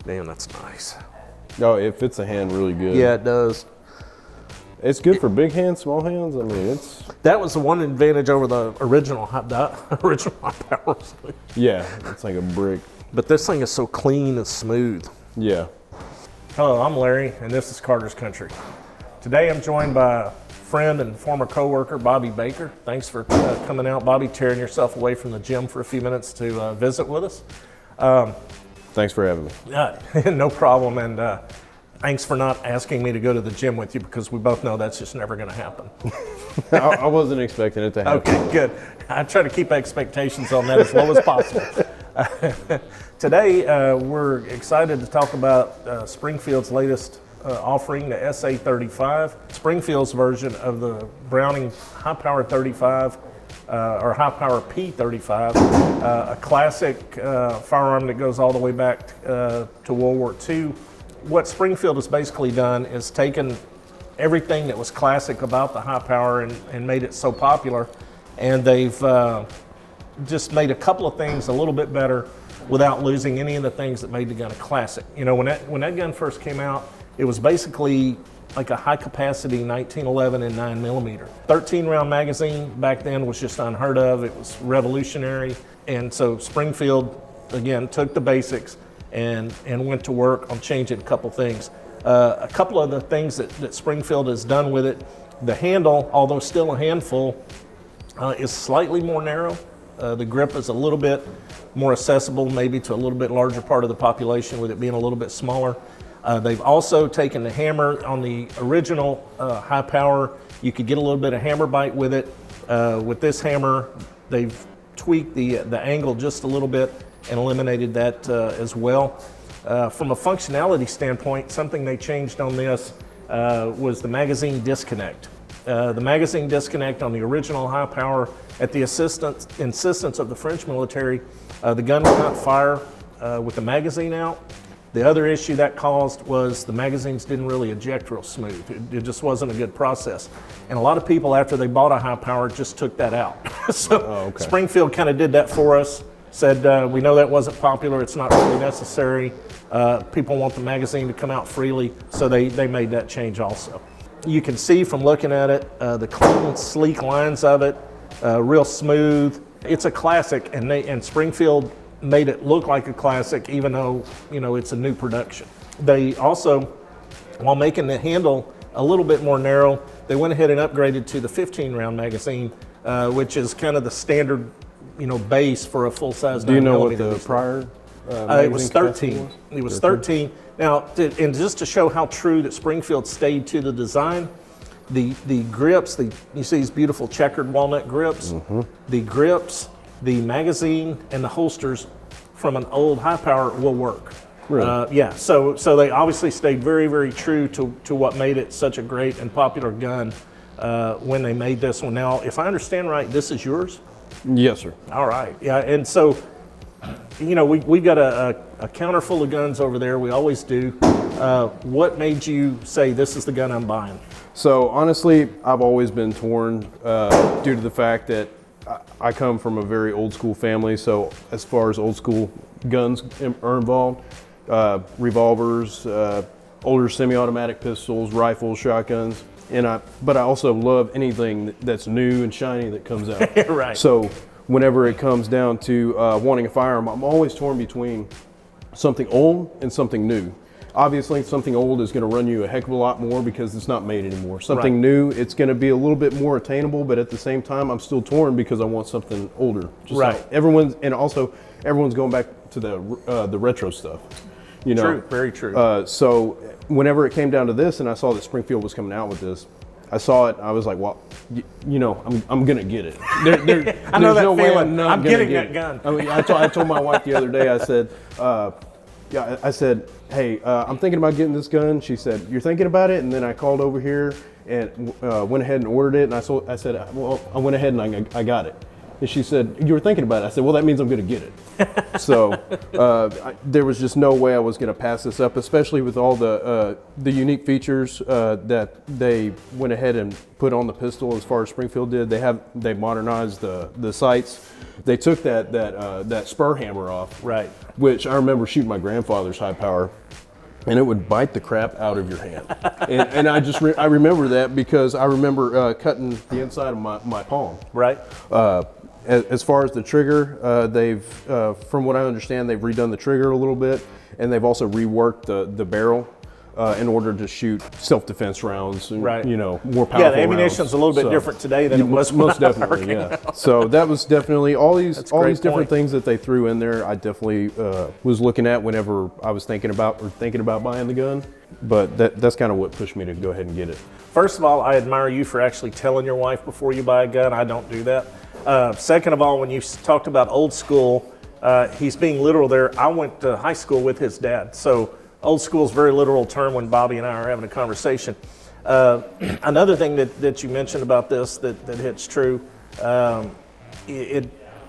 Damn, that's nice. Oh, it fits the hand really good. Yeah, it does. It's good for big hands, small hands. I mean, it's... That was the one advantage over the original high power. Yeah, it's like a brick. But this thing is so clean and smooth. Yeah. Hello, I'm Larry, and this is Carter's Country. Today I'm joined by a friend and former co-worker, Bobby Baker. Thanks for coming out, Bobby, tearing yourself away from the gym for a few minutes to visit with us. Thanks for having me. No problem, and thanks for not asking me to go to the gym with you, because we both know that's just never going to happen. I wasn't expecting it to happen. Okay, good. I try to keep expectations on that as low as possible. Today, we're excited to talk about Springfield's latest offering, the SA-35, Springfield's version of the Browning High Power 35, or High Power P35, a classic firearm that goes all the way back to World War II. What Springfield has basically done is taken everything that was classic about the high power and made it so popular, and they've just made a couple of things a little bit better without losing any of the things that made the gun a classic. You know, when that gun first came out, it was basically like a high capacity 1911 and 9mm. 13 round magazine back then was just unheard of. It was revolutionary. And so Springfield, again, took the basics and went to work on changing a couple things. A couple of the things that Springfield has done with it, the handle, although still a handful, is slightly more narrow. The grip is a little bit more accessible, maybe to a little bit larger part of the population, with it being a little bit smaller. They've also taken the hammer on the original high power. You could get a little bit of hammer bite with it. With this hammer, they've tweaked the angle just a little bit and eliminated that as well. From a functionality standpoint, something they changed on this was the magazine disconnect. The magazine disconnect on the original high power, at the insistence of the French military, the gun would not fire with the magazine out. The other issue that caused was the magazines didn't really eject real smooth. It just wasn't a good process. And a lot of people, after they bought a high power, just took that out. So Springfield kind of did that for us, said, we know that wasn't popular, it's not really necessary. People want the magazine to come out freely, so they made that change also. You can see from looking at it, the clean, sleek lines of it, real smooth. It's a classic, and Springfield made it look like a classic, even though, you know, it's a new production. They also, while making the handle a little bit more narrow, they went ahead and upgraded to the 15 round magazine, which is kind of the standard, you know, base for a full-size 9mm. Do you know what the prior it was 13. It was 13. Now, and just to show how true that Springfield stayed to the design, the grips, you see these beautiful checkered walnut grips, the grips, the magazine, and the holsters from an old high power will work. Really? Yeah, so they obviously stayed very, very true to what made it such a great and popular gun when they made this one. Now, if I understand right, this is yours? Yes, sir. All right, yeah, and so, you know, we've got a counter full of guns over there, we always do. What made you say, this is the gun I'm buying? So honestly, I've always been torn due to the fact that I come from a very old school family. So as far as old school guns are involved, revolvers, older semi-automatic pistols, rifles, shotguns, but I also love anything that's new and shiny that comes out. Right. So whenever it comes down to wanting a firearm, I'm always torn between something old and something new. Obviously, something old is going to run you a heck of a lot more because it's not made anymore. Something new, it's going to be a little bit more attainable, but at the same time, I'm still torn because I want something older. Just right. Like everyone's going back to the retro stuff. You know? True, very true. So whenever it came down to this, and I saw that Springfield was coming out with this, I saw it. I was like, well, you know, I'm gonna get it. I know that feeling. I'm getting that gun. I mean, I told my wife the other day. I said, hey, I'm thinking about getting this gun. She said, you're thinking about it? And then I called over here and went ahead and ordered it. And I said, well, I went ahead and I got it. And she said, you were thinking about it. I said, well, that means I'm going to get it. So there was just no way I was going to pass this up, especially with all the unique features that they went ahead and put on the pistol as far as Springfield did. They modernized the sights. they took that spur hammer off, Right. which I remember shooting my grandfather's high power, and it would bite the crap out of your hand. And I remember that because I remember cutting the inside of my palm. Right. As far as the trigger, they've, from what I understand, they've redone the trigger a little bit, and they've also reworked the barrel in order to shoot self-defense rounds, and, Right. you know, more powerful Yeah, the ammunition's rounds. a little bit So, different today than it was when most I was definitely, working. yeah. So that was definitely all these great different point. things that they threw in there. I definitely was looking at whenever I was thinking about buying the gun, but that's kind of what pushed me to go ahead and get it. First of all, I admire you for actually telling your wife before you buy a gun. I don't do that. Second of all, when you talked about old school, he's being literal there. I went to high school with his dad, so old school is a very literal term when Bobby and I are having a conversation. Another thing that you mentioned about this that hits true,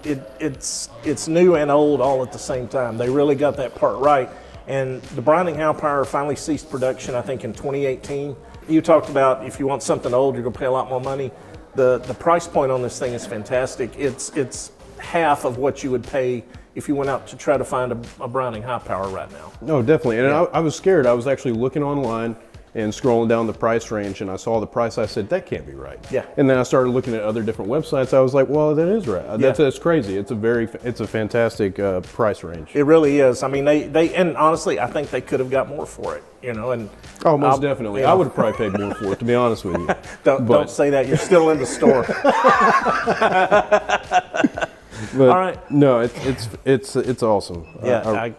it's new and old all at the same time. They really got that part right. And the Browning Howpower finally ceased production, I think, in 2018. You talked about if you want something old, you're going to pay a lot more money. The price point on this thing is fantastic. It's half of what you would pay if you went out to try to find a Browning Howpower right now. No, definitely. And Yeah. I was scared. I was actually looking online and scrolling down the price range, and I saw the price. I said, that can't be right. Yeah. And then I started looking at other different websites. I was like, well, that is right. That's crazy. It's a fantastic price range. It really is. I mean, they and honestly, I think they could have got more for it. You know, and Oh, most definitely. you know. I would have probably paid more for it, to be honest with you. don't say that. You're still in the store. But All right. no, it's awesome. Yeah, I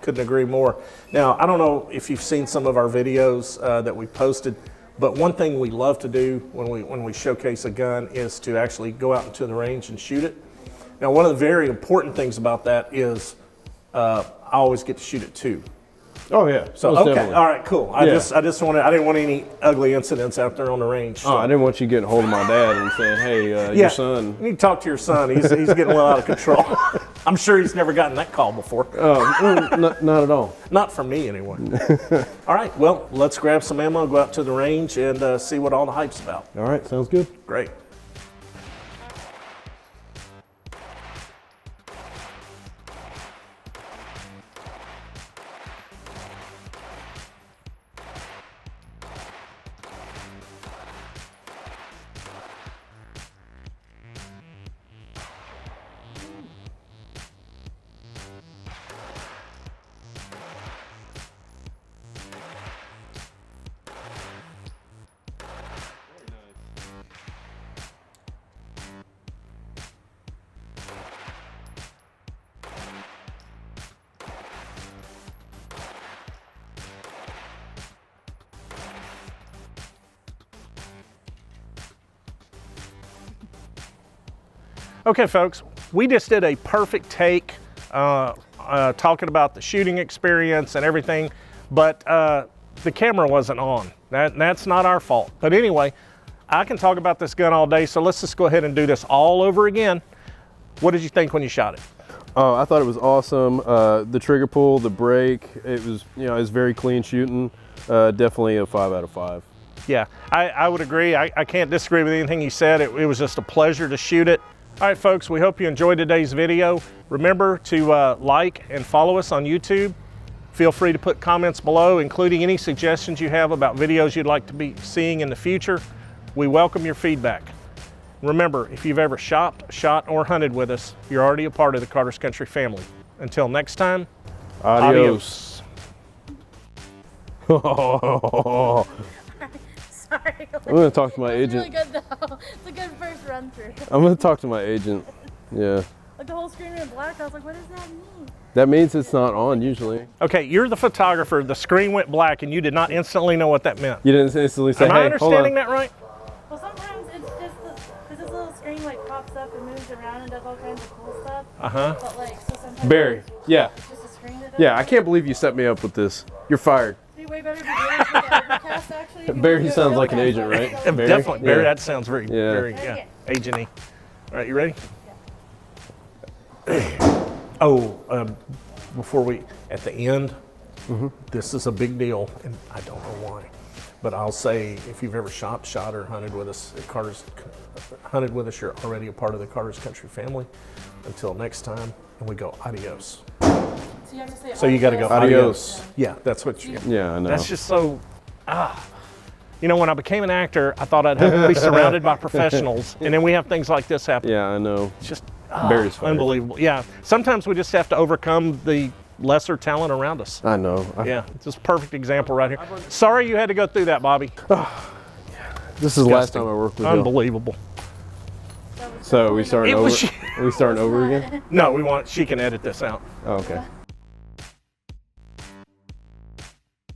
couldn't agree more. Now, I don't know if you've seen some of our videos that we posted, but one thing we love to do when we showcase a gun is to actually go out into the range and shoot it. Now, one of the very important things about that is I always get to shoot it too. Oh yeah. So most okay, definitely. all right, cool. I Yeah. I didn't want any ugly incidents out there on the range. So. Oh, I didn't want you getting hold of my dad and saying, "Hey, your son." You need to talk to your son. He's getting a little out of control. I'm sure he's never gotten that call before. Not at all. Not from me, anyway. All right, well, let's grab some ammo, go out to the range, and see what all the hype's about. All right, sounds good. Great. Okay, folks, we just did a perfect take talking about the shooting experience and everything, but the camera wasn't on. That's not our fault. But anyway, I can talk about this gun all day, so let's just go ahead and do this all over again. What did you think when you shot it? Oh, I thought it was awesome. The trigger pull, the brake, it was very clean shooting. Definitely a 5 out of 5. Yeah, I would agree. I can't disagree with anything you said. It was just a pleasure to shoot it. All right, folks, we hope you enjoyed today's video. Remember to like and follow us on YouTube. Feel free to put comments below, including any suggestions you have about videos you'd like to be seeing in the future. We welcome your feedback. Remember, if you've ever shopped, shot, or hunted with us, you're already a part of the Carter's Country family. Until next time, Adios. Sorry. I'm gonna talk to my It's agent. really good though. It's a good first run through. I'm gonna talk to my agent. Yeah. Like the whole screen went black. I was like, what does that mean? That means it's not on usually. okay, you're the photographer. The screen went black and you did not instantly know what that meant. You didn't instantly say, Am I "Hey, hold understanding on." that right? Well, sometimes it's just because this little screen like pops up and moves around and does all kinds of cool stuff. Uh-huh. But like, so sometimes Barry. Yeah. it's just a screen that does. Yeah. I can't believe you set me up with this. You're fired. It'd be way better to do it with the overcast actually. if you Barry wanna do sounds it like an real agent, fast, right? so- Barry? Definitely, Barry. Yeah. That sounds very, Yeah. very, Okay. agent-y. All right, you ready? Oh, before we, at the end, this is a big deal, and I don't know why. But I'll say, if you've ever shot or hunted with us at Carter's, you're already a part of the Carter's Country family. Until next time, and we go adios. So you have to say So you got to go Adios. Yeah, that's what you. Yeah, I know. That's just so. You know, when I became an actor, I thought I'd have to be surrounded by professionals, and then we have things like this happen. Yeah, I know. It's just Barry's fired. unbelievable. Yeah, sometimes we just have to overcome the lesser talent around us. I know. Yeah, it's just a perfect example right here. Sorry you had to go through that, Bobby. This is the last time I worked with him. Unbelievable. So we starting It over. was- We starting over again? No, she can edit this out. Oh, okay.